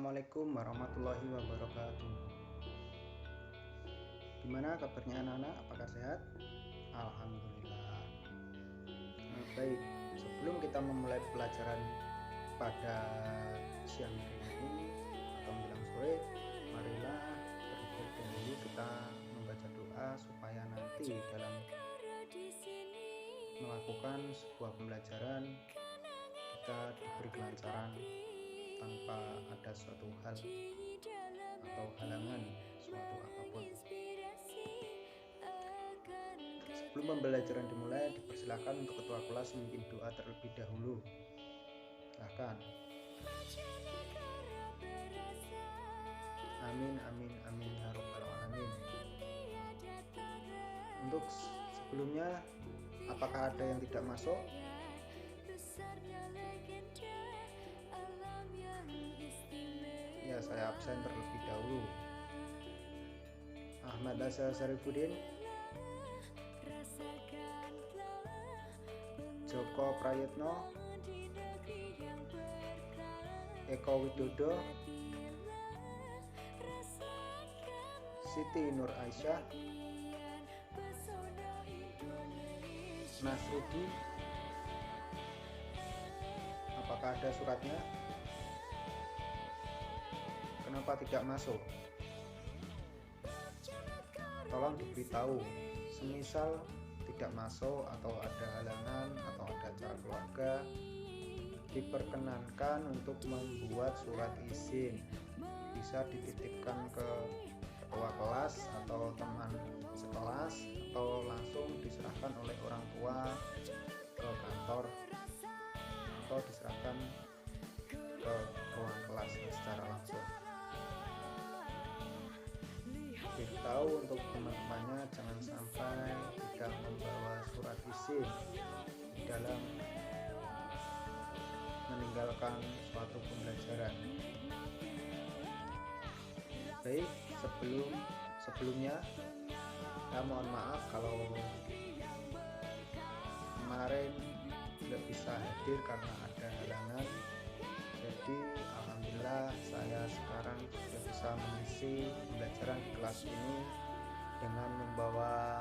Assalamualaikum warahmatullahi wabarakatuh. Gimana kabarnya anak-anak? Apakah sehat? Alhamdulillah. Baik, sebelum kita memulai pelajaran pada siang hari ini atau menjelang sore, marilah terlebih dahulu kita membaca doa supaya nanti dalam melakukan sebuah pembelajaran kita diberi kelancaran tanpa ada suatu hal atau halangan suatu apapun. Sebelum pembelajaran dimulai, dipersilakan untuk ketua kelas memimpin doa terlebih dahulu. Silakan. Amin amin amin ya rabbal alamin. Untuk sebelumnya, apakah ada yang tidak masuk? Ya, saya absen terlebih dahulu. Ahmad Asa Sarifuddin, Joko Prayitno, Eko Widodo, Siti Nur Aisyah, Nasrudi. Apakah ada suratnya? Kenapa tidak masuk? Tolong diberitahu. Semisal tidak masuk atau ada halangan atau ada acara keluarga, diperkenankan untuk membuat surat izin. Bisa dititipkan ke ketua kelas atau teman sekelas, atau langsung diserahkan oleh orang tua ke kantor, atau diserahkan ke ruang kelas secara langsung. Beritahu untuk teman-temannya jangan sampai tidak membawa surat izin di dalam meninggalkan suatu pembelajaran. Baik, sebelumnya saya mohon maaf kalau kemarin tidak bisa hadir karena ada halangan. Jadi alhamdulillah saya sekarang sudah bisa mengisi pembelajaran di kelas ini dengan membawa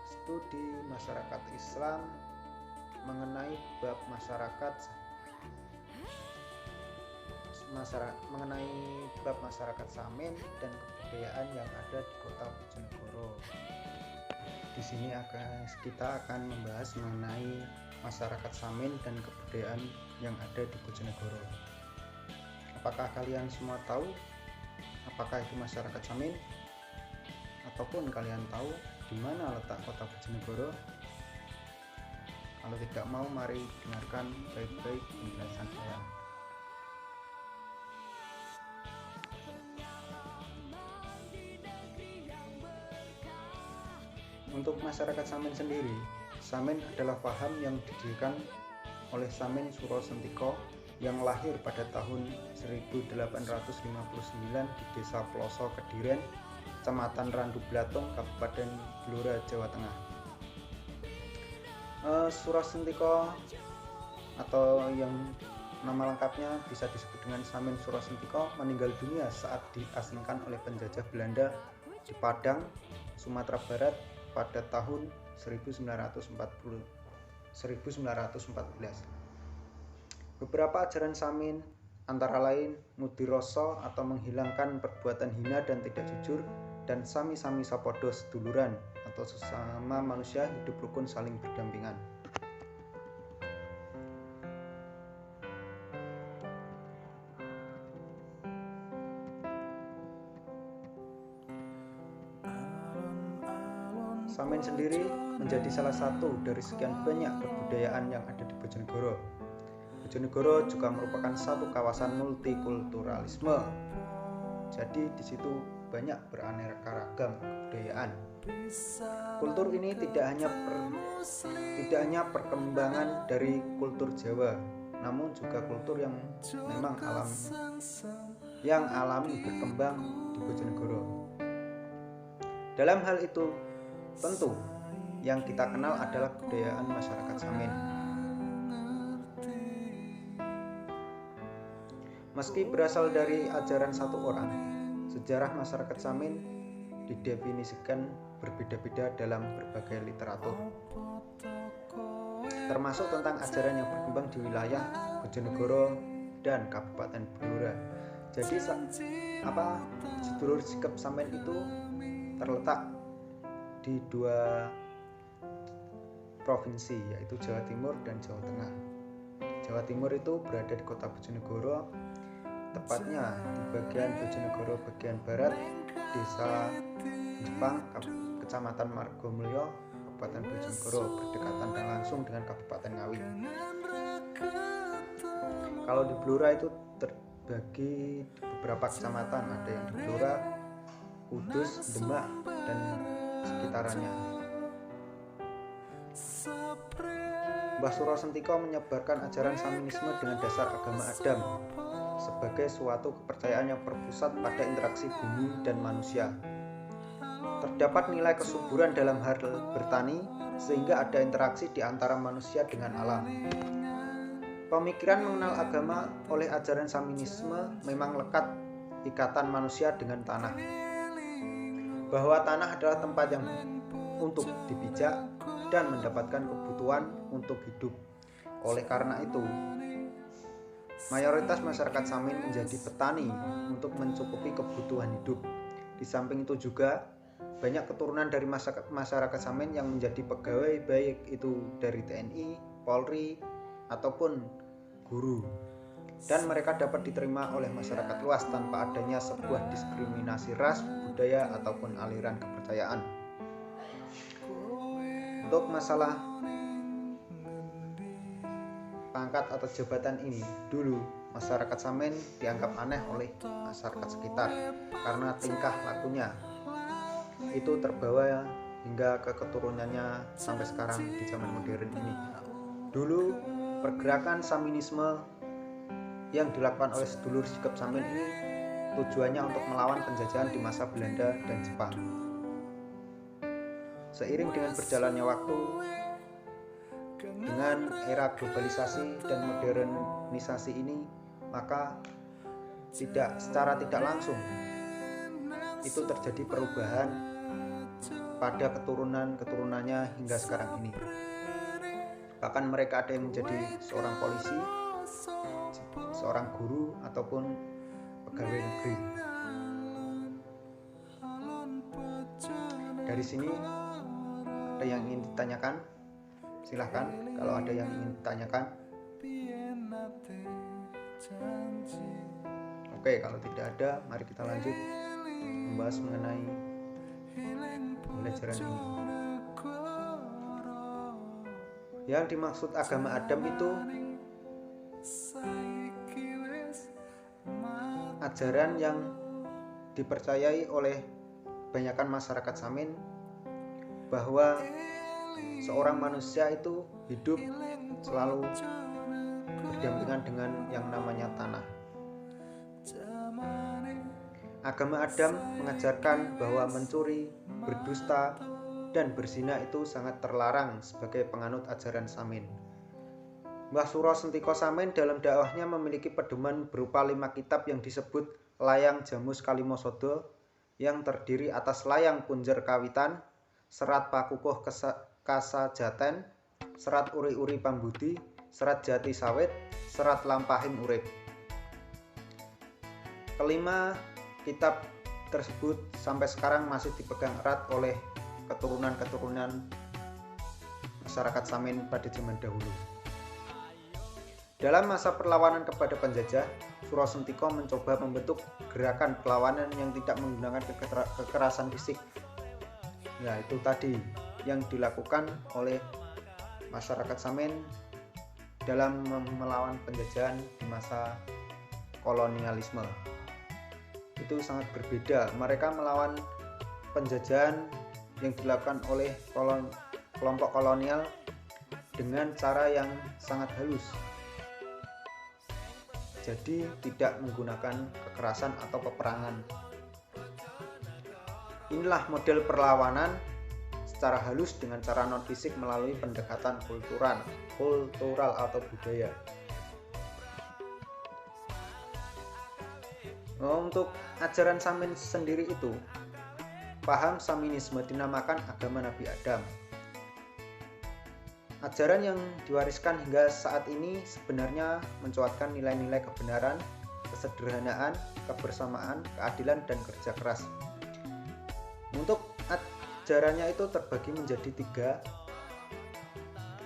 studi masyarakat Islam mengenai bab masyarakat Samin dan kebudayaan yang ada di Kota Bojonegoro. Di sini kita akan membahas mengenai masyarakat Samin dan kebudayaan yang ada di Bojonegoro. Apakah kalian semua tahu apakah itu masyarakat Samin? Ataupun kalian tahu di mana letak Kota Bojonegoro? Kalau tidak mau, mari dengarkan baik-baik penjelasan saya. Untuk masyarakat Samin sendiri, Samin adalah paham yang didirikan oleh Samin Suro Sentiko yang lahir pada tahun 1859 di Desa Ploso Kediren, Kecamatan Randu Blatung, Kabupaten Blora, Jawa Tengah. Suro Sentiko atau yang nama lengkapnya bisa disebut dengan Samin Suro Sentiko meninggal dunia saat diasingkan oleh penjajah Belanda di Padang, Sumatera Barat pada tahun 1914. Beberapa ajaran Samin antara lain Mudiroso atau menghilangkan perbuatan hina dan tidak jujur, dan Sami-sami Sapodo seduluran atau sesama manusia hidup rukun saling berdampingan. Samin sendiri menjadi salah satu dari sekian banyak kebudayaan yang ada di Bojonegoro. Bojonegoro juga merupakan satu kawasan multikulturalisme. Jadi di situ banyak beraneka ragam kebudayaan. Kultur ini tidak hanya perkembangan dari kultur Jawa, namun juga kultur yang memang alami berkembang di Bojonegoro. Dalam hal itu, tentu yang kita kenal adalah kebudayaan masyarakat Samin. Meski berasal dari ajaran satu orang, sejarah masyarakat Samin didefinisikan berbeda-beda dalam berbagai literatur, termasuk tentang ajaran yang berkembang di wilayah Bojonegoro dan Kabupaten Blora. Jadi sedulur sikap Samin itu terletak di dua provinsi, yaitu Jawa Timur dan Jawa Tengah. Jawa Timur itu berada di kota Bojonegoro, tepatnya di bagian Bojonegoro bagian barat, desa Jepang, kecamatan Margomulyo, Kabupaten Bojonegoro, berdekatan dan langsung dengan Kabupaten Ngawi. Kalau di Blora itu terbagi di beberapa kecamatan, ada yang di Blora, Kudus, Demak, dan sekitarnya. Mbah Suro Sentiko menyebarkan ajaran Saminisme dengan dasar agama Adam sebagai suatu kepercayaan yang berpusat pada interaksi bumi dan manusia. Terdapat nilai kesuburan dalam hal bertani sehingga ada interaksi di antara manusia dengan alam. Pemikiran mengenal agama oleh ajaran Saminisme memang lekat ikatan manusia dengan tanah, bahwa tanah adalah tempat yang untuk dipijak dan mendapatkan kebutuhan untuk hidup. Oleh karena itu, mayoritas masyarakat Samin menjadi petani untuk mencukupi kebutuhan hidup. Di samping itu juga banyak keturunan dari masyarakat Samin yang menjadi pegawai, baik itu dari TNI, Polri, ataupun guru. Dan mereka dapat diterima oleh masyarakat luas tanpa adanya sebuah diskriminasi ras, budaya, ataupun aliran kepercayaan. Untuk masalah pangkat atau jabatan ini, dulu masyarakat Samin dianggap aneh oleh masyarakat sekitar karena tingkah lakunya itu terbawa hingga ke keturunannya sampai sekarang di zaman modern ini. Dulu pergerakan Saminisme yang dilakukan oleh sedulur sikap Samin ini tujuannya untuk melawan penjajahan di masa Belanda dan Jepang. Seiring dengan berjalannya waktu, dengan era globalisasi dan modernisasi ini, maka secara tidak langsung itu terjadi perubahan pada keturunannya hingga sekarang ini. Bahkan mereka ada yang menjadi seorang polisi, seorang guru, ataupun pegawai negeri. Dari sini ada yang ingin ditanyakan? Silahkan kalau ada yang ingin ditanyakan. Oke, kalau tidak ada, mari kita lanjut membahas mengenai pembelajaran ini. Yang dimaksud agama Adam itu ajaran yang dipercayai oleh kebanyakan masyarakat Samin, bahwa seorang manusia itu hidup selalu berdampingan dengan yang namanya tanah. Agama Adam mengajarkan bahwa mencuri, berdusta, dan berzina itu sangat terlarang sebagai penganut ajaran Samin. Mbah Suro Sentiko Samin dalam dakwahnya memiliki pedoman berupa 5 kitab yang disebut Layang Jamus Kalimosodo, yang terdiri atas Layang Punjer Kawitan, Serat Pakukuh Kasajaten, Serat Uri-uri Pambudi, Serat Jati Sawit, Serat Lampahing Urip. Kelima kitab tersebut sampai sekarang masih dipegang erat oleh keturunan-keturunan masyarakat Samin pada zaman dahulu. Dalam masa perlawanan kepada penjajah, Suro Sentiko mencoba membentuk gerakan perlawanan yang tidak menggunakan kekerasan fisik. Ya, itu tadi yang dilakukan oleh masyarakat Samin dalam melawan penjajahan di masa kolonialisme. Itu sangat berbeda. Mereka melawan penjajahan yang dilakukan oleh kelompok kolonial dengan cara yang sangat halus. Jadi tidak menggunakan kekerasan atau peperangan. Inilah model perlawanan secara halus dengan cara non fisik melalui pendekatan kultural atau budaya. Untuk ajaran Samin sendiri itu, paham Saminisme dinamakan agama Nabi Adam. Ajaran yang diwariskan hingga saat ini sebenarnya mencuatkan nilai-nilai kebenaran, kesederhanaan, kebersamaan, keadilan, dan kerja keras. Untuk ajarannya itu terbagi menjadi 3.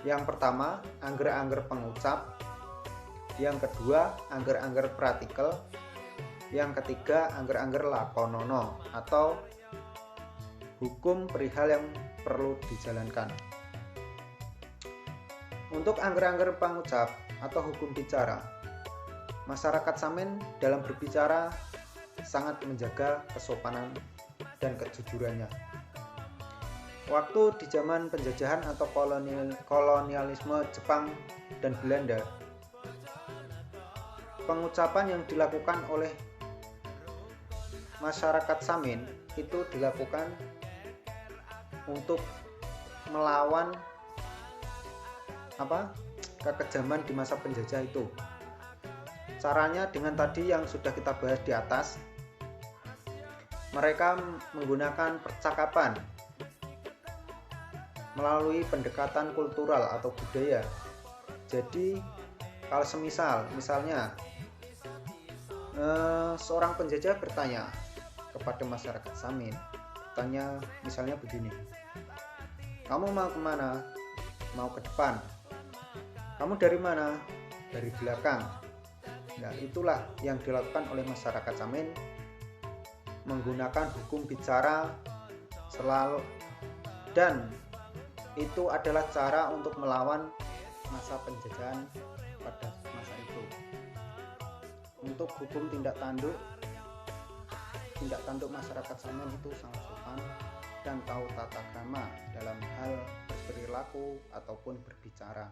Yang pertama, angger-angger pengucap. Yang kedua, angger-angger praktikal. Yang ketiga, angger-angger lakonono atau hukum perihal yang perlu dijalankan. Untuk angger-angger pengucap atau hukum bicara, masyarakat Samin dalam berbicara sangat menjaga kesopanan dan kejujurannya. Waktu di zaman penjajahan atau kolonialisme Jepang dan Belanda, pengucapan yang dilakukan oleh masyarakat Samin itu dilakukan untuk melawan kekejaman di masa penjajah itu. Caranya dengan tadi yang sudah kita bahas di atas, mereka menggunakan percakapan melalui pendekatan kultural atau budaya. Jadi kalau misalnya seorang penjajah bertanya kepada masyarakat Samin, tanya misalnya begini, kamu mau kemana? Mau ke depan. Kamu dari mana? Dari belakang. Nah, itulah yang dilakukan oleh masyarakat Samin menggunakan hukum bicara selalu, dan itu adalah cara untuk melawan masa penjajahan pada masa itu. Untuk hukum tindak tanduk masyarakat Samin itu sangat sopan dan tahu tata krama dalam hal berperilaku ataupun berbicara.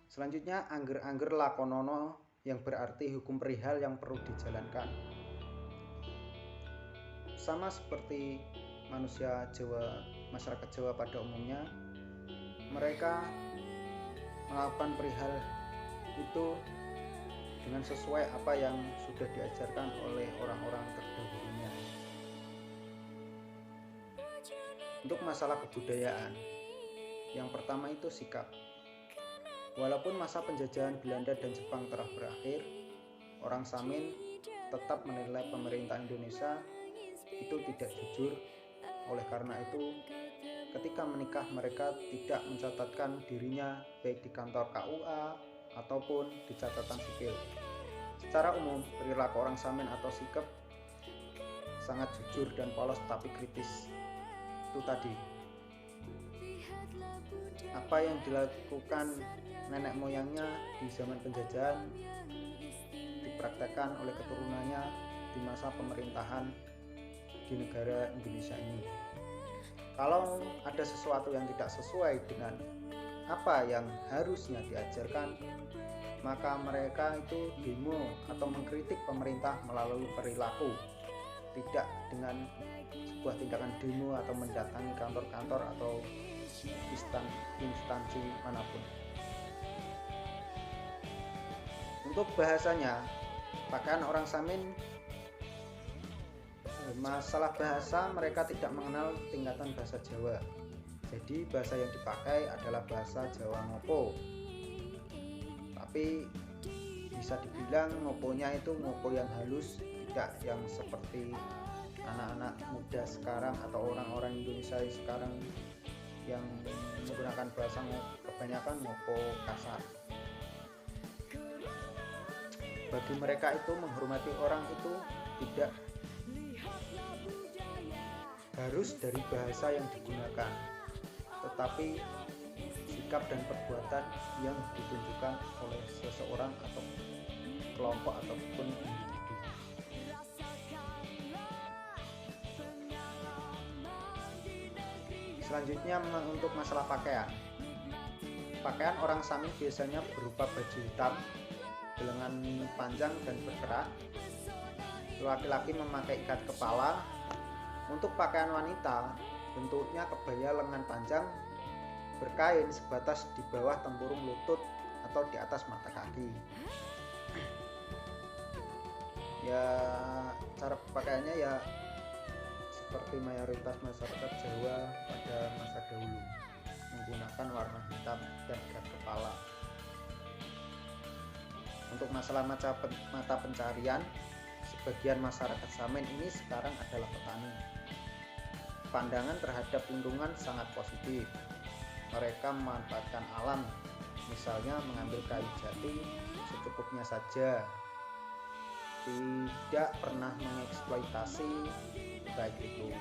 Selanjutnya, angger-angger lakonono yang berarti hukum perihal yang perlu dijalankan. Sama seperti masyarakat Jawa pada umumnya, mereka melakukan perihal itu dengan sesuai apa yang sudah diajarkan oleh orang-orang terdahulunya. Untuk masalah kebudayaan, yang pertama itu sikap. Walaupun masa penjajahan Belanda dan Jepang telah berakhir, orang Samin tetap menilai pemerintah Indonesia itu tidak jujur. Oleh karena itu, ketika menikah mereka tidak mencatatkan dirinya baik di kantor KUA ataupun di catatan sipil. Secara umum, perilaku orang Samin atau sikap sangat jujur dan polos tapi kritis. Itu tadi, apa yang dilakukan nenek moyangnya di zaman penjajahan dipraktekkan oleh keturunannya di masa pemerintahan di negara Indonesia ini. Kalau ada sesuatu yang tidak sesuai dengan apa yang harusnya diajarkan, maka mereka itu demo atau mengkritik pemerintah melalui perilaku, tidak dengan sebuah tindakan demo atau mendatangi kantor-kantor atau instansi manapun. Untuk bahasanya, pakaian orang Samin, masalah bahasa mereka tidak mengenal tingkatan bahasa Jawa. Jadi bahasa yang dipakai adalah bahasa Jawa Ngopo. Tapi bisa dibilang ngoponya itu ngopo yang halus, tidak yang seperti anak-anak muda sekarang atau orang-orang Indonesia sekarang yang menggunakan bahasa kebanyakan ngopo kasar. Bagi mereka itu menghormati orang itu tidak harus dari bahasa yang digunakan, tetapi sikap dan perbuatan yang ditunjukkan oleh seseorang atau kelompok ataupun individu. Selanjutnya untuk masalah pakaian. Pakaian orang Samin biasanya berupa baju hitam dengan panjang dan berkerak. Laki-laki memakai ikat kepala. Untuk pakaian wanita, bentuknya kebaya lengan panjang berkain sebatas di bawah tempurung lutut atau di atas mata kaki. Ya cara pakaiannya ya seperti mayoritas masyarakat Jawa pada masa dahulu, menggunakan warna hitam dan ikat kepala. Untuk masalah mata pencarian, sebagian masyarakat Samin ini sekarang adalah petani. Pandangan terhadap lingkungan sangat positif. Mereka memanfaatkan alam, misalnya mengambil kayu jati secukupnya saja, tidak pernah mengeksploitasi baik itu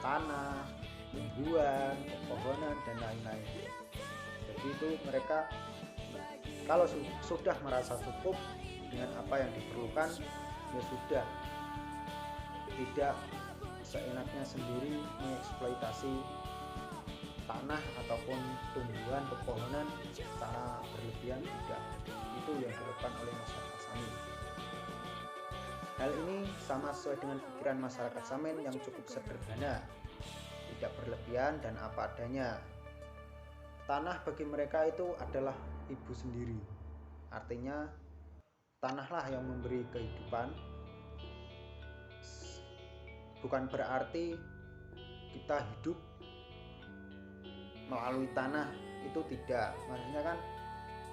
tanah, tumbuhan, pepohonan, dan lain-lain. Jadi itu mereka kalau sudah merasa cukup dengan apa yang diperlukan, ya sudah, tidak seenaknya sendiri mengeksploitasi tanah ataupun tumbuhan pepohonan secara berlebihan, tidak. Itu yang dilakukan oleh masyarakat Samin. Hal ini sama sesuai dengan pikiran masyarakat Samin yang cukup sederhana, tidak berlebihan dan apa adanya. Tanah bagi mereka itu adalah ibu sendiri. Artinya tanahlah yang memberi kehidupan. Bukan berarti kita hidup melalui tanah, itu tidak. Maksudnya kan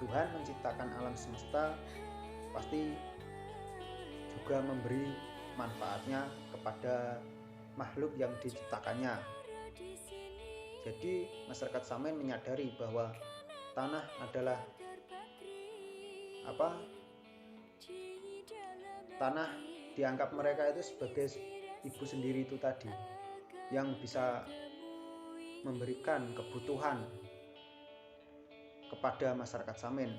Tuhan menciptakan alam semesta pasti juga memberi manfaatnya kepada makhluk yang diciptakannya. Jadi masyarakat Samin menyadari bahwa tanah adalah tanah dianggap mereka itu sebagai ibu sendiri itu tadi, yang bisa memberikan kebutuhan kepada masyarakat Samin,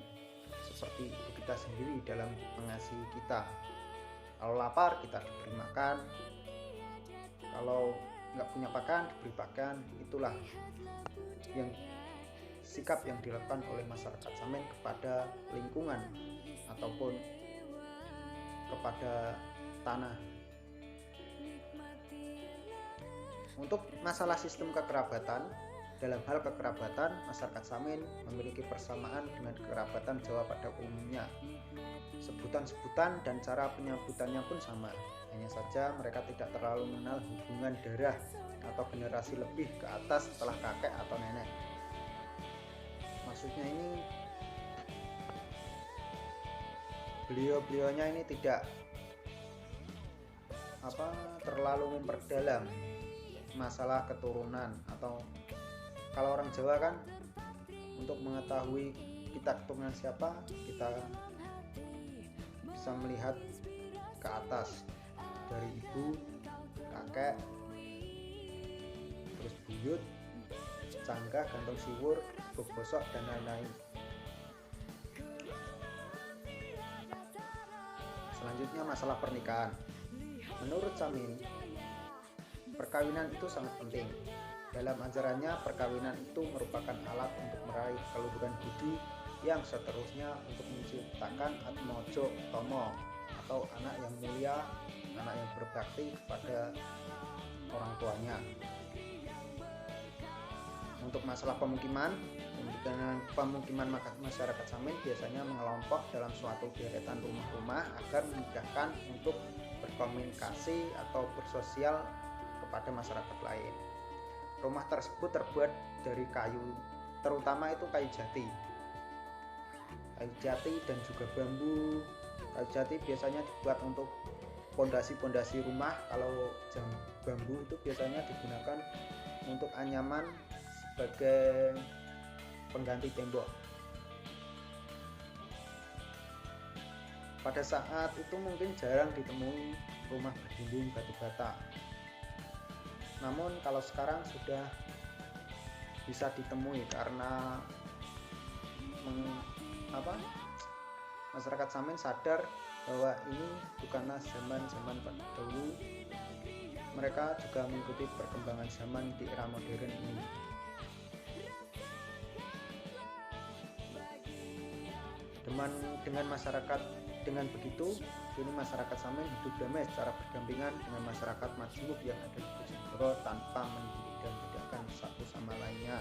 seperti ibu kita sendiri dalam mengasihi kita. Kalau lapar kita diberi makan, kalau nggak punya pakan diberi pakan. Itulah yang sikap yang dilakukan oleh masyarakat Samin kepada lingkungan ataupun kepada tanah. Untuk masalah sistem kekerabatan, dalam hal kekerabatan masyarakat Samin memiliki persamaan dengan kekerabatan Jawa pada umumnya. Sebutan-sebutan dan cara penyebutannya pun sama, hanya saja mereka tidak terlalu mengenal hubungan darah atau generasi lebih ke atas setelah kakek atau nenek. Maksudnya ini beliau-beliaunya ini tidak terlalu memperdalam masalah keturunan, atau kalau orang Jawa kan untuk mengetahui kita keturunan siapa, kita bisa melihat ke atas dari ibu, kakek, terus buyut, canggah, gantong siwur, bosok, dan lain-lain. Selanjutnya masalah pernikahan. Menurut Samin, perkawinan itu sangat penting. Dalam ajarannya, perkawinan itu merupakan alat untuk meraih keluhuran budi yang seterusnya untuk menciptakan atmojo tomo, atau anak yang mulia, anak yang berbakti kepada orang tuanya. Untuk masalah pemukiman masyarakat Samin biasanya mengelompok dalam suatu deretan rumah-rumah agar memudahkan untuk berkomunikasi atau bersosial kepada masyarakat lain. Rumah tersebut terbuat dari kayu, terutama itu kayu jati dan juga bambu. Kayu jati biasanya dibuat untuk pondasi-pondasi rumah. Kalau bambu itu biasanya digunakan untuk anyaman sebagai pengganti tembok. Pada saat itu mungkin jarang ditemui rumah berdinding batu bata. Namun kalau sekarang sudah bisa ditemui karena masyarakat Samin sadar bahwa ini bukanlah zaman dahulu. Mereka juga mengikuti perkembangan zaman di era modern ini. Dengan begitu, kini masyarakat Samin hidup damai secara berdampingan dengan masyarakat majemuk yang ada di Bojonegoro tanpa membedakan satu sama lainnya.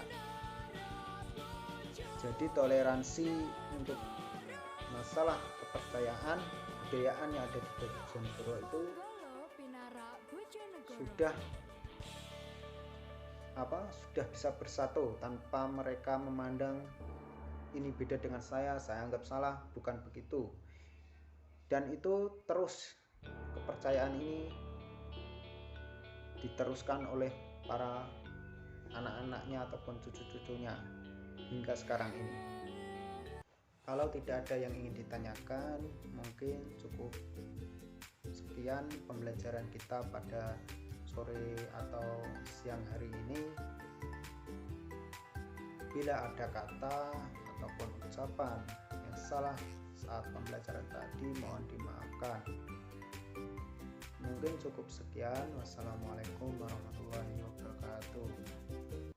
Jadi toleransi untuk masalah kepercayaan kebudayaan yang ada di Bojonegoro itu sudah bisa bersatu tanpa mereka memandang ini beda dengan saya anggap salah, bukan begitu. Dan itu terus, kepercayaan ini diteruskan oleh para anak-anaknya ataupun cucu-cucunya hingga sekarang ini. Kalau tidak ada yang ingin ditanyakan, mungkin cukup sekian pembelajaran kita pada sore atau siang hari ini. Bila ada kata ataupun ucapan yang salah saat pembelajaran tadi, mohon dimaafkan. Mungkin cukup sekian. Wassalamualaikum warahmatullahi wabarakatuh.